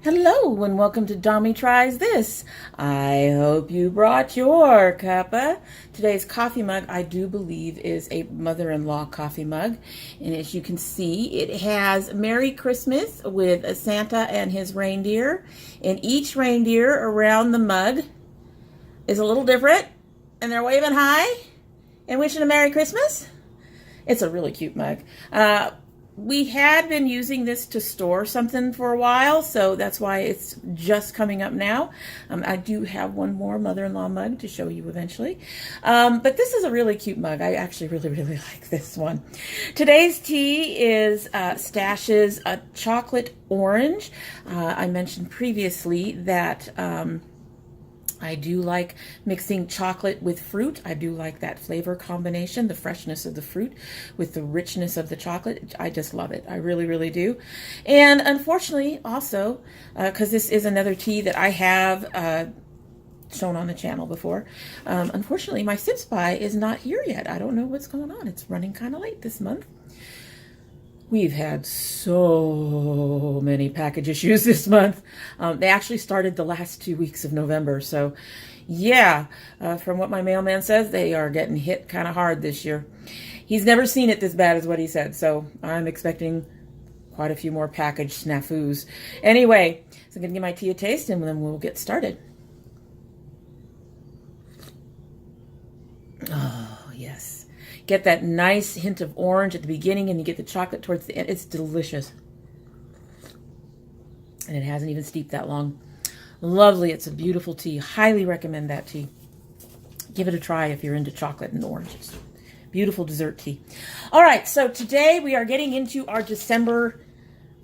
Hello and welcome to Dommy Tries This. I hope you brought your cuppa. Today's coffee mug, I do believe, is a mother-in-law coffee mug. And as you can see, it has Merry Christmas with a Santa and his reindeer. And each reindeer around the mug is a little different. And they're waving high and wishing a Merry Christmas. It's a really cute mug. We had been using this to store something for a while, so that's why it's just coming up now. I do have one more mother-in-law mug to show you eventually. But this is a really cute mug. I actually really like this one. Today's tea is Stash's chocolate orange. I mentioned previously that I do like mixing chocolate with fruit. I do like that flavor combination, the freshness of the fruit with the richness of the chocolate. I just love it. I really do. And unfortunately also, because this is another tea that I have shown on the channel before, unfortunately my Sips By is not here yet. I don't know what's going on. It's running kind of late this month. We've had so many package issues this month. They actually started the last 2 weeks of November. So yeah, from what my mailman says, they are getting hit kind of hard this year. He's never seen it this bad is what he said. So I'm expecting quite a few more package snafus. Anyway, so I'm gonna give my tea a taste and then we'll get started. Oh, yes. Get that nice hint of orange at the beginning and you get the chocolate towards the end. It's delicious. And it hasn't even steeped that long. Lovely. It's a beautiful tea. Highly recommend that tea. Give it a try if you're into chocolate and oranges. Beautiful dessert tea. All right, so today we are getting into our December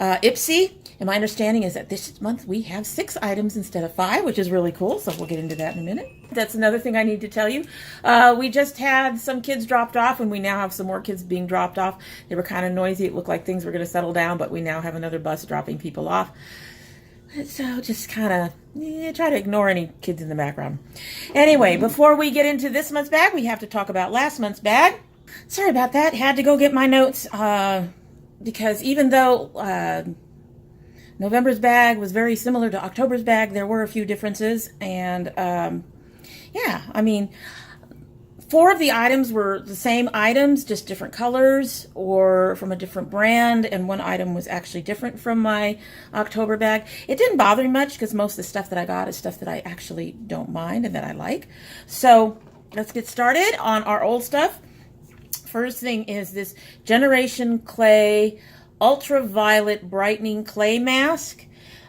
Ipsy. And my understanding is that this month we have 6 items instead of 5, which is really cool. So we'll get into that in a minute. That's another thing I need to tell you. We just had some kids dropped off and we now have some more kids being dropped off. They were kind of noisy. It looked like things were going to settle down, but we now have another bus dropping people off. So just kind of try to ignore any kids in the background. Anyway, before we get into this month's bag, we have to talk about last month's bag. Sorry about that. Had to go get my notes because even though November's bag was very similar to October's bag, there were a few differences. And yeah, I mean, 4 of the items were the same items, just different colors or from a different brand. And 1 item was actually different from my October bag. It didn't bother me much because most of the stuff that I got is stuff that I actually don't mind and that I like. So let's get started on our old stuff. First thing is this Generation Clay Ultraviolet Brightening Clay Mask.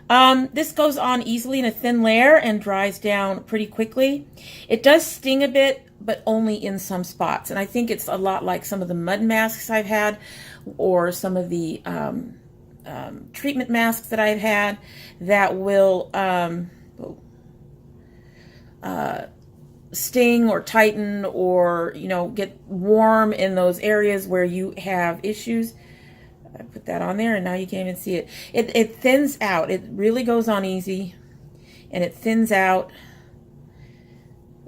This goes on easily in a thin layer and dries down pretty quickly. It does sting a bit, but only in some spots. And I think it's a lot like some of the mud masks I've had or some of the treatment masks that I've had that will sting or tighten or, you know, get warm in those areas where you have issues. I put that on there and now you can't even see it. It thins out. It really goes on easy and it thins out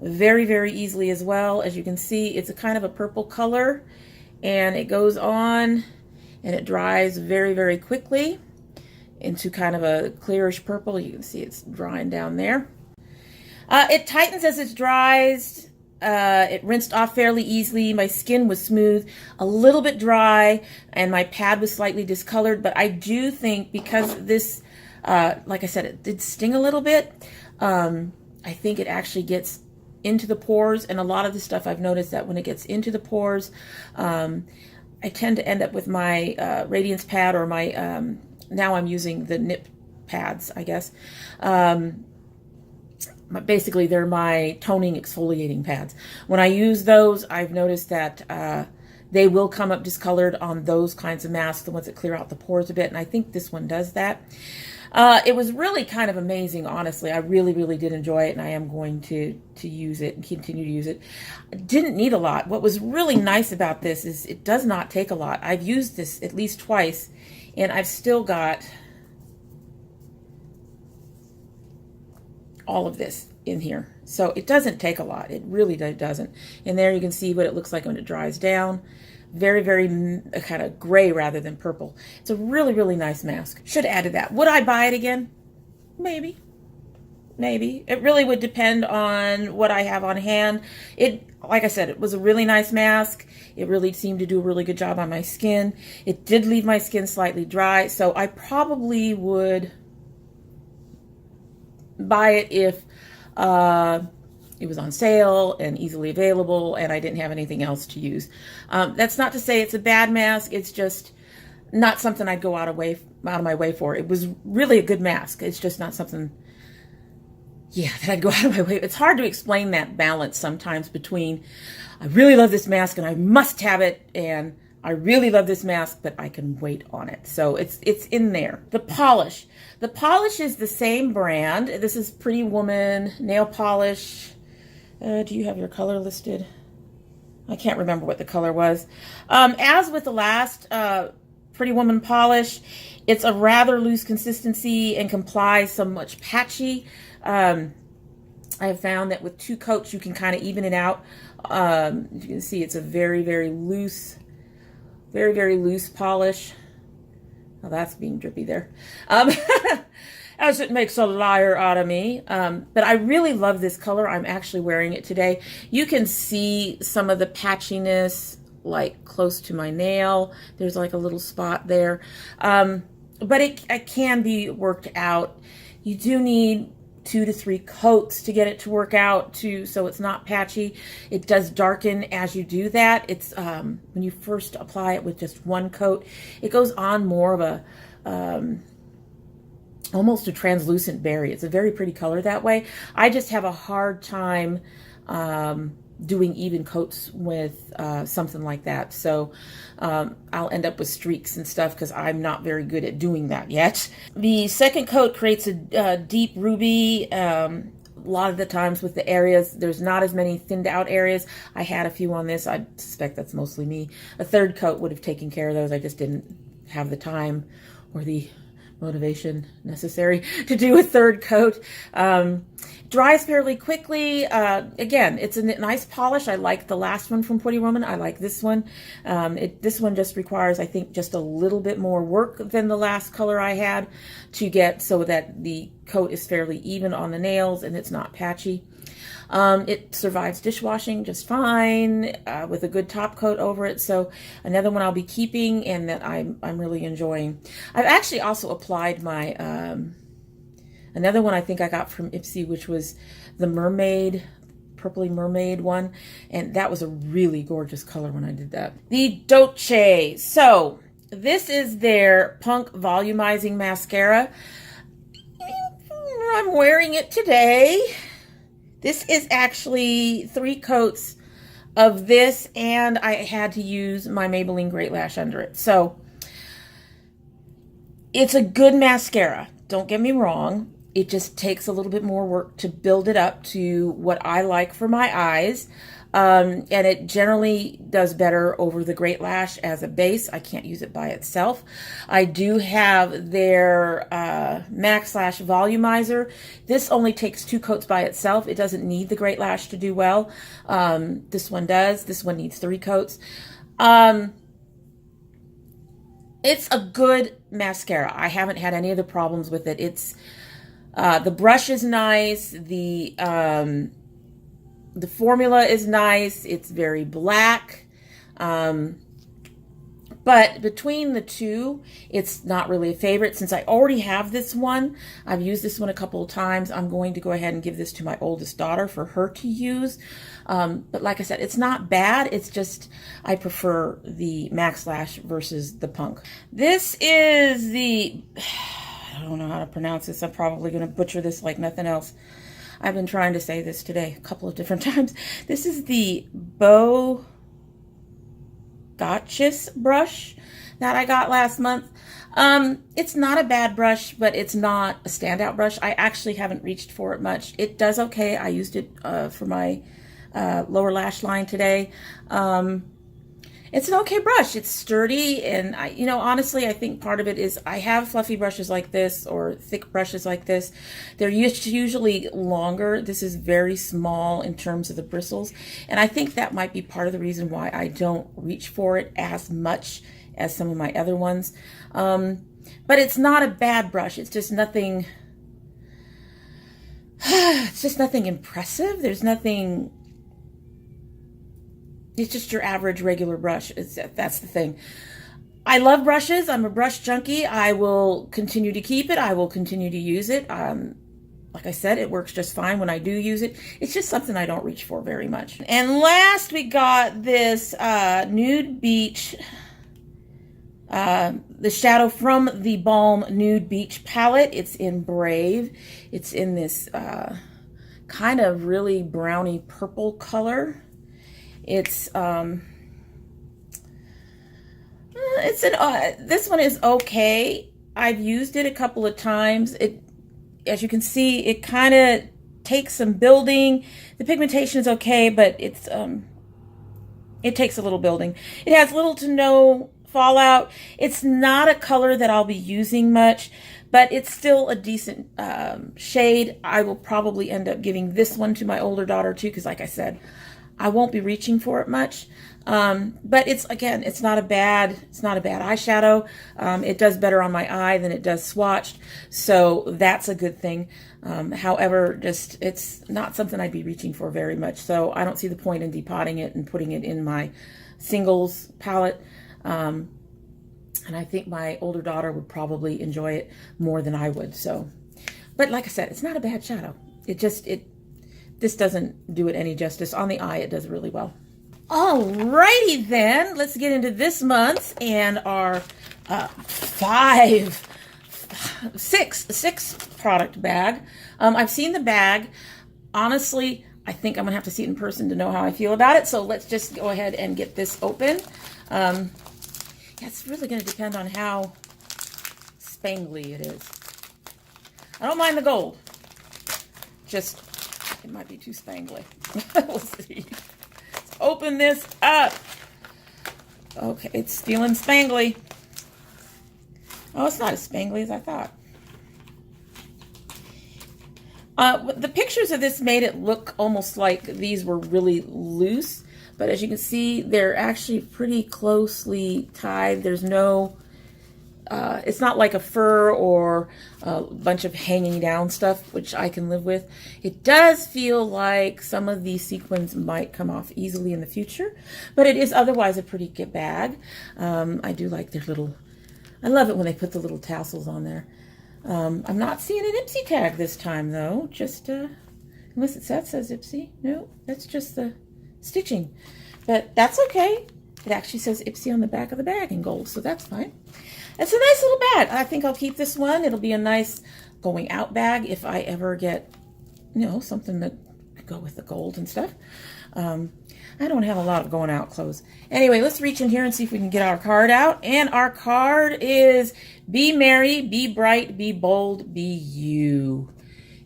very easily as well. As you can see, it's a kind of a purple color and it goes on and it dries very quickly into kind of a clearish purple. You can see it's drying down there. It tightens as it dries. It rinsed off fairly easily. My skin was smooth, a little bit dry, and my pad was slightly discolored. But I do think because this, like I said, it did sting a little bit, I think it actually gets into the pores. And a lot of the stuff I've noticed that when it gets into the pores, I tend to end up with my Radiance pad or my, now I'm using the nip pads, I guess. Basically, they're my toning exfoliating pads. When I use those, I've noticed that they will come up discolored on those kinds of masks, the ones that clear out the pores a bit, and I think this one does that. It was really kind of amazing, honestly. I really did enjoy it, and I am going to use it and continue to use it. I didn't need a lot. What was really nice about this is it does not take a lot. I've used this at least twice, and I've still got all of this in here. So it doesn't take a lot. It really doesn't. And there you can see what it looks like when it dries down. Very kind of gray rather than purple. It's a really nice mask. Should have added that. Would I buy it again? maybe. Maybe. It really would depend on what I have on hand. Like I said, it was a really nice mask. It really seemed to do a really good job on my skin. It did leave my skin slightly dry, so I probably would buy it if it was on sale and easily available and I didn't have anything else to use. That's not to say it's a bad mask. It's just not something I'd go out of my way for. It was really a good mask. It's just not something, yeah, that I'd go out of my way. It's hard to explain that balance sometimes between I really love this mask and I must have it, and I really love this mask, but I can wait on it. So it's in there. The polish. The polish is the same brand. This is Pretty Woman nail polish. Do you have your color listed? I can't remember what the color was. As with the last Pretty Woman polish, it's a rather loose consistency and can apply so much patchy. I have found that with 2 coats, you can kind of even it out. You can see it's a very, very loose polish. Oh, that's being drippy there. As it makes a liar out of me. But I really love this color. I'm actually wearing it today. You can see some of the patchiness like close to my nail. There's like a little spot there. But it can be worked out. You do need 2 to 3 coats to get it to work out so it's not patchy. It does darken as you do that. It's when you first apply it with just 1 coat, it goes on more of a almost a translucent berry. It's a very pretty color that way. I just have a hard time doing even coats with something like that. So I'll end up with streaks and stuff because I'm not very good at doing that yet. The second coat creates a deep ruby. A lot of the times with the areas, there's not as many thinned out areas. I had a few on this. I suspect that's mostly me. A third coat would have taken care of those. I just didn't have the time or the motivation necessary to do a third coat. Dries fairly quickly. Again, it's a nice polish. I like the last one from Pretty Woman. I like this one. This one just requires, I think, just a little bit more work than the last color I had to get so that the coat is fairly even on the nails and it's not patchy. It survives dishwashing just fine with a good top coat over it. So another one I'll be keeping and that I'm really enjoying. I've actually also applied my another one I think I got from Ipsy, which was the mermaid, purpley mermaid one, and that was a really gorgeous color when I did that. The Dolce. So this is their Punk Volumizing Mascara. I'm wearing it today. This is actually 3 coats of this, and I had to use my Maybelline Great Lash under it. So it's a good mascara. Don't get me wrong. It just takes a little bit more work to build it up to what I like for my eyes. And it generally does better over the Great Lash as a base. I can't use it by itself. I do have their Max Lash Volumizer. This only takes 2 coats by itself. It doesn't need the Great Lash to do well. This one does. This one needs 3 coats. It's a good mascara. I haven't had any of the problems with it. It's the brush is nice. The formula is nice. It's very black. But between the two, it's not really a favorite. Since I already have this one, I've used this one a couple of times. I'm going to go ahead and give this to my oldest daughter for her to use. But like I said, it's not bad. It's just I prefer the Max Lash versus the Punk. This is the... I don't know how to pronounce this. I'm probably going to butcher this like nothing else. I've been trying to say this today a couple of different times. This is the Beige brush that I got last month. It's not a bad brush, but it's not a standout brush. I actually haven't reached for it much. It does okay. I used it for my lower lash line today. It's an okay brush. It's sturdy, and honestly, I think part of it is I have fluffy brushes like this or thick brushes like this. They're usually longer. This is very small in terms of the bristles, and I think that might be part of the reason why I don't reach for it as much as some of my other ones. But it's not a bad brush. It's just nothing It's just nothing impressive. There's nothing, it's just your average regular brush. That's the thing. I love brushes. I'm a brush junkie. I will continue to keep it. I will continue to use it. Like I said, it works just fine when I do use it. It's just something I don't reach for very much. And last we got this Nude Beach, the shadow from the Balm Nude Beach palette. It's in Brave. It's in this kind of really browny purple color. It's this one is okay. I've used it a couple of times. As you can see, it kind of takes some building. The pigmentation is okay, but it takes a little building. It has little to no fallout. It's not a color that I'll be using much, but it's still a decent shade. I will probably end up giving this one to my older daughter too, because like I said, I won't be reaching for it much. But it's not a bad eyeshadow. It does better on my eye than it does swatched. So that's a good thing. However, it's not something I'd be reaching for very much. So I don't see the point in depotting it and putting it in my singles palette. And I think my older daughter would probably enjoy it more than I would. So, but like I said, it's not a bad shadow. This doesn't do it any justice. On the eye, it does really well. Alrighty then, let's get into this month's and our six product bag. I've seen the bag. Honestly, I think I'm gonna have to see it in person to know how I feel about it. So let's just go ahead and get this open. Yeah, it's really gonna depend on how spangly it is. I don't mind the gold. Just, it might be too spangly. We'll see. Let's open this up. Okay, it's feeling spangly. Oh, it's not as spangly as I thought. The pictures of this made it look almost like these were really loose, but as you can see, they're actually pretty closely tied. There's no, it's not like a fur or a bunch of hanging down stuff, which I can live with. It does feel like some of these sequins might come off easily in the future, but it is otherwise a pretty good bag. I do like their little, I love it when they put the little tassels on there. I'm not seeing an Ipsy tag this time though, just unless it says Ipsy. No, that's just the stitching, but that's okay. It actually says Ipsy on the back of the bag in gold, so that's fine. It's a nice little bag. I think I'll keep this one. It'll be a nice going out bag if I ever get, you know, something that could go with the gold and stuff. I don't have a lot of going out clothes. Anyway, let's reach in here and see if we can get our card out. And our card is be merry, be bright, be bold, be you.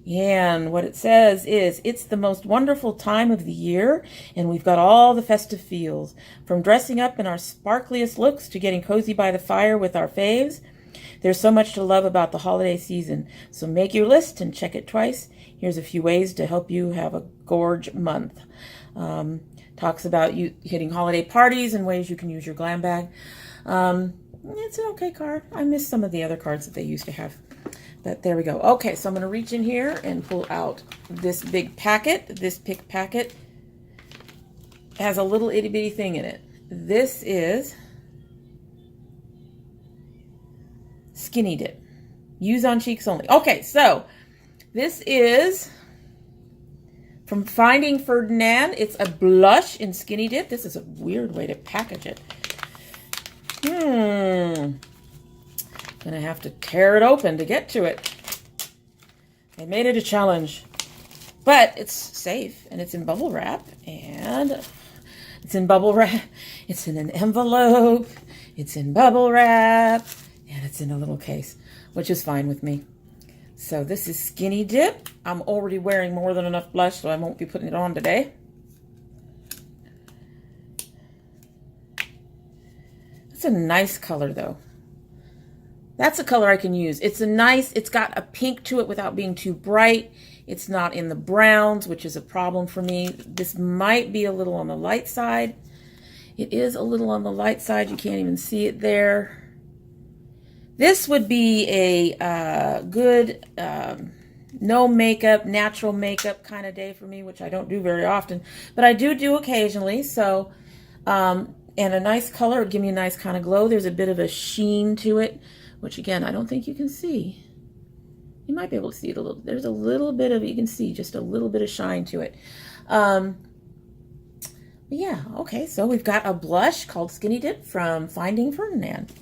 And what it says is, it's the most wonderful time of the year, and we've got all the festive feels. From dressing up in our sparkliest looks to getting cozy by the fire with our faves, there's so much to love about the holiday season. So make your list and check it twice. Here's a few ways to help you have a gorge month. Talks about you hitting holiday parties and ways you can use your Glambag. It's an okay card. I miss some of the other cards that they used to have. But there we go. Okay, so I'm going to reach in here and pull out this big packet. This pick packet has a little itty bitty thing in it. This is Skinny Dip. Use on cheeks only. Okay, so this is from Finding Ferdinand. It's a blush in Skinny Dip. This is a weird way to package it. Gonna have to tear it open to get to it. They made it a challenge, but it's safe and it's in bubble wrap, and it's in bubble wrap. It's in an envelope. It's in bubble wrap, and it's in a little case, which is fine with me. So this is Skinny Dip. I'm already wearing more than enough blush, so I won't be putting it on today. It's a nice color though. That's a color I can use. It's got a pink to it without being too bright. It's not in the browns, which is a problem for me. This might be a little on the light side. It is a little on the light side. You can't even see it there. This would be a good no makeup, natural makeup kind of day for me, which I don't do very often, but I do occasionally. So, and a nice color would give me a nice kind of glow. There's a bit of a sheen to it, which again, I don't think you can see. You might be able to see it a little. There's a little bit of, you can see just a little bit of shine to it. Yeah, okay, so we've got a blush called Skinny Dip from Finding Ferdinand.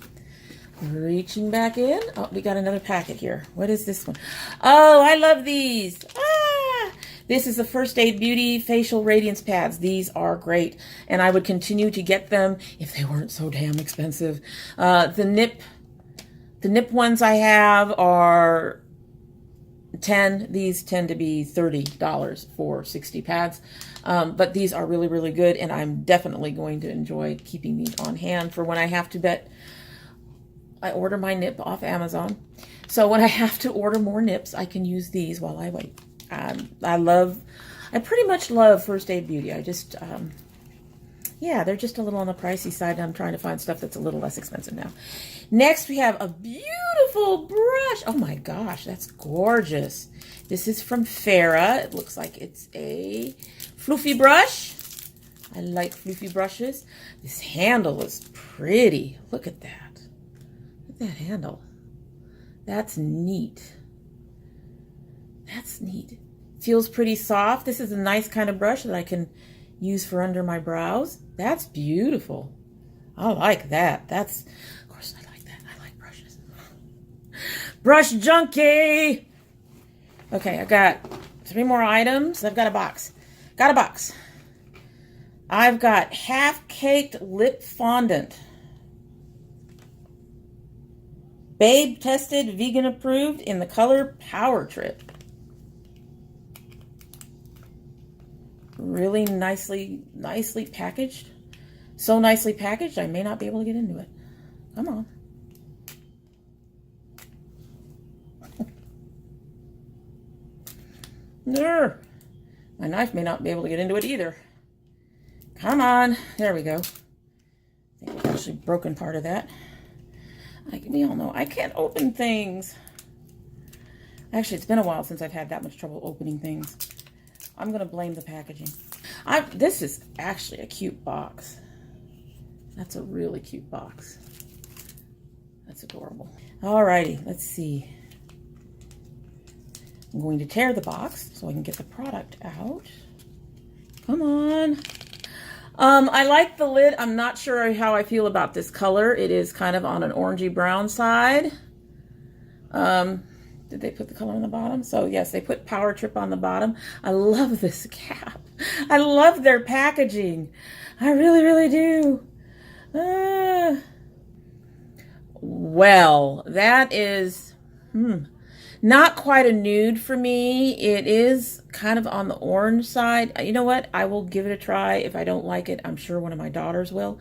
Reaching back in. Oh, we got another packet here. What is this one? Oh, I love these. Ah! This is the First Aid Beauty Facial Radiance Pads. These are great, and I would continue to get them if they weren't so damn expensive. The nip ones I have are 10. These tend to be $30 for 60 pads. But these are really, really good, and I'm definitely going to enjoy keeping these on hand for when I have to bet. I order my nip off Amazon. So when I have to order more nips, I can use these while I wait. I pretty much love First Aid Beauty. I just, yeah, they're just a little on the pricey side. I'm trying to find stuff that's a little less expensive now. Next, we have a beautiful brush. Oh my gosh, that's gorgeous. This is from F.A.R.A.H. It looks like it's a floofy brush. I like floofy brushes. This handle is pretty. Look at that. Look at that handle. That's neat. That's neat. Feels pretty soft. This is a nice kind of brush that I can use for under my brows. That's beautiful. I like that. That's, of course, I like that. I like brushes. Brush junkie. Okay, I got 3 more items. I've got a box. Got a box. I've got half-caked lip fondant. Babe tested, vegan approved in the color Power Trip. Really nicely packaged. So nicely packaged, I may not be able to get into it. Come on. There. My knife may not be able to get into it either. Come on. There we go. I think I've actually broken part of that. We all know I can't open things. Actually, it's been a while since I've had that much trouble opening things. I'm going to blame the packaging. This is actually a cute box. That's a really cute box. That's adorable. Alrighty, let's see. I'm going to tear the box so I can get the product out. Come on. I like the lid. I'm not sure how I feel about this color. It is kind of on an orangey brown side. Did they put the color on the bottom? So yes, they put Power Trip on the bottom. I love this cap. I love their packaging. I really, really do. Well, that is not quite a nude for me. It is kind of on the orange side. You know what? I will give it a try. If I don't like it, I'm sure one of my daughters will.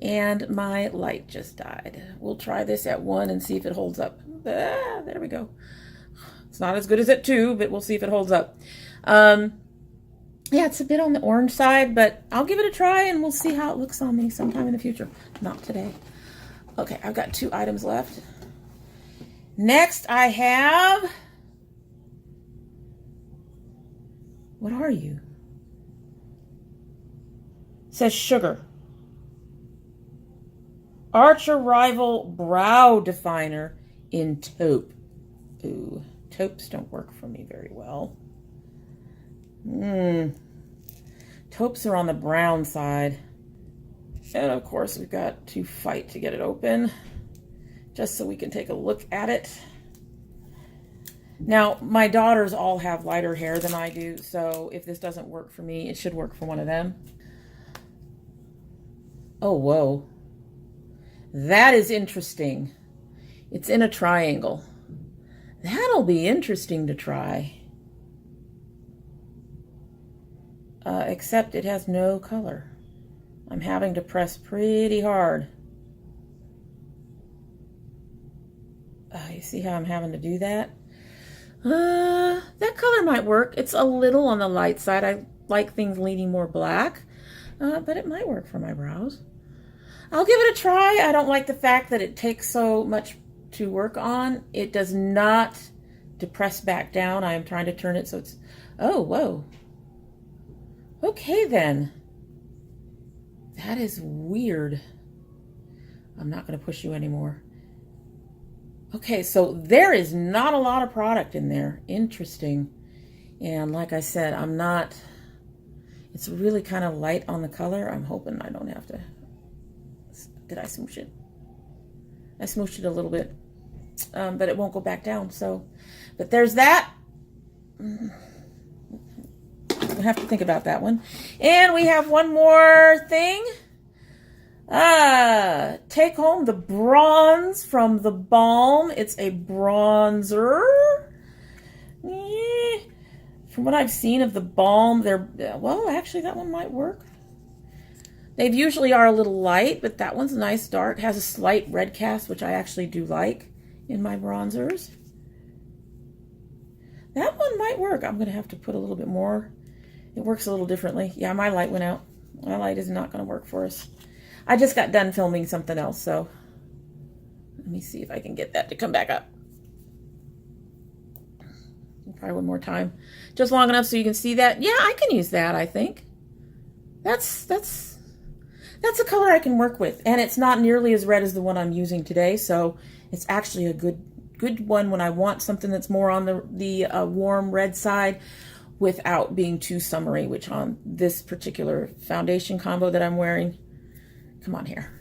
And my light just died. We'll try this at 1 and see if it holds up. There we go. It's not as good as at 2, but we'll see if it holds up. Yeah, it's a bit on the orange side, but I'll give it a try and we'll see how it looks on me sometime in the future. Not today. Okay, I've got 2 items left. Next, I have... What are you? It says sugar. Archer Rival Brow Definer in taupe. Ooh, taupes don't work for me very well. Taupes are on the brown side. And of course, we've got to fight to get it open, just so we can take a look at it. Now, my daughters all have lighter hair than I do, so if this doesn't work for me, it should work for one of them. Oh, whoa. That is interesting. It's in a triangle. That'll be interesting to try. Except it has no color. I'm having to press pretty hard. You see how I'm having to do that? That color might work. It's a little on the light side. I like things leaning more black, but it might work for my brows. I'll give it a try. I don't like the fact that it takes so much to work on. It does not to press back down. I am trying to turn it so it's, oh, whoa. Okay then. That is weird. I'm not going to push you anymore. Okay, so there is not a lot of product in there. Interesting. And like I said, I'm not, it's really kind of light on the color. I'm hoping I don't have to, did I smoosh it? I smooshed it a little bit, but it won't go back down. So, but there's that. I have to think about that one. And we have one more thing. Take home the bronze from the Balm. It's a bronzer. Yeah. From what I've seen of the Balm, they're, well, actually that one might work. They usually are a little light, but that one's nice dark. Has a slight red cast, which I actually do like in my bronzers. That one might work. I'm going to have to put a little bit more. It works a little differently. Yeah, my light went out. My light is not going to work for us. I just got done filming something else, so let me see if I can get that to come back up. Probably one more time. Just long enough so you can see that. Yeah, I can use that, I think. That's a color I can work with, and it's not nearly as red as the one I'm using today, so it's actually a good one when I want something that's more on the warm red side without being too summery, which on this particular foundation combo that I'm wearing, come on here.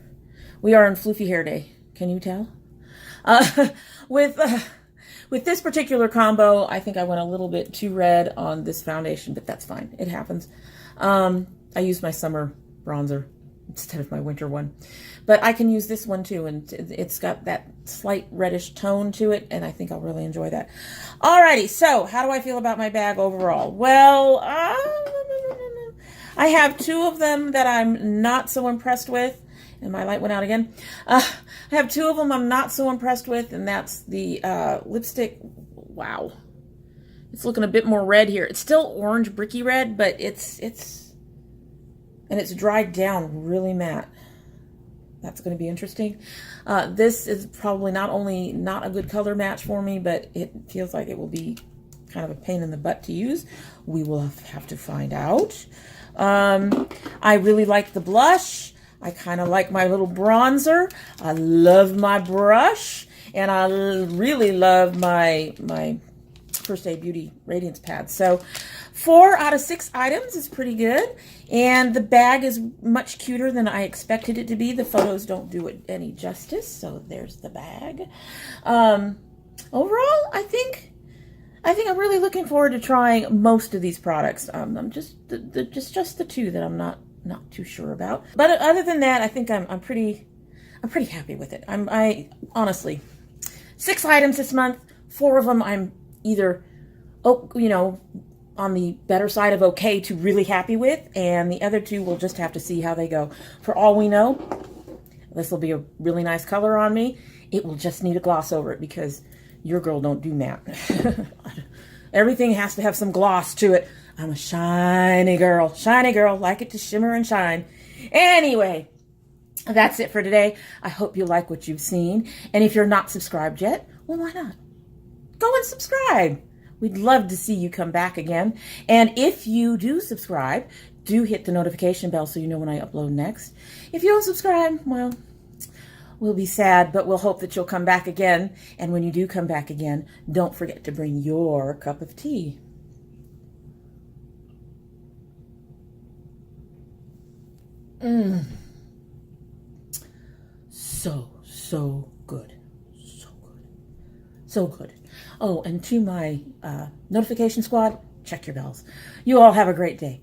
We are in floofy hair day. Can you tell? With this particular combo, I think I went a little bit too red on this foundation, but that's fine. It happens. I used my summer bronzer instead of my winter one. But I can use this one too, and it's got that slight reddish tone to it, and I think I'll really enjoy that. Alrighty, so how do I feel about my bag overall? Well, I have two of them that I'm not so impressed with, and my light went out again. I have two of them I'm not so impressed with, and that's the lipstick. Wow. It's looking a bit more red here. It's still orange bricky red, but it's dried down really matte. That's going to be interesting. This is probably not only not a good color match for me, but it feels like it will be kind of a pain in the butt to use. We will have to find out. I really like the blush. I kind of like my little bronzer. I love my brush, and I really love my First Aid Beauty Radiance pad. So 4 out of 6 items is pretty good, and the bag is much cuter than I expected it to be. The photos don't do it any justice, so there's the bag. Overall, I think I'm really looking forward to trying most of these products. I'm just the two that I'm not too sure about. But other than that, I think I'm pretty happy with it. I honestly, 6 items this month. 4 of them I'm either, on the better side of okay to really happy with, and the other 2 we'll just have to see how they go. For all we know, this will be a really nice color on me. It will just need a gloss over it because your girl don't do matte. Everything has to have some gloss to it. I'm a shiny girl, like it to shimmer and shine. Anyway, that's it for today. I hope you like what you've seen. And if you're not subscribed yet, well, why not? Go and subscribe. We'd love to see you come back again. And if you do subscribe, do hit the notification bell so you know when I upload next. If you don't subscribe, well, we'll be sad, but we'll hope that you'll come back again. And when you do come back again, don't forget to bring your cup of tea. So good. So good. Oh, and to my notification squad, check your bells. You all have a great day.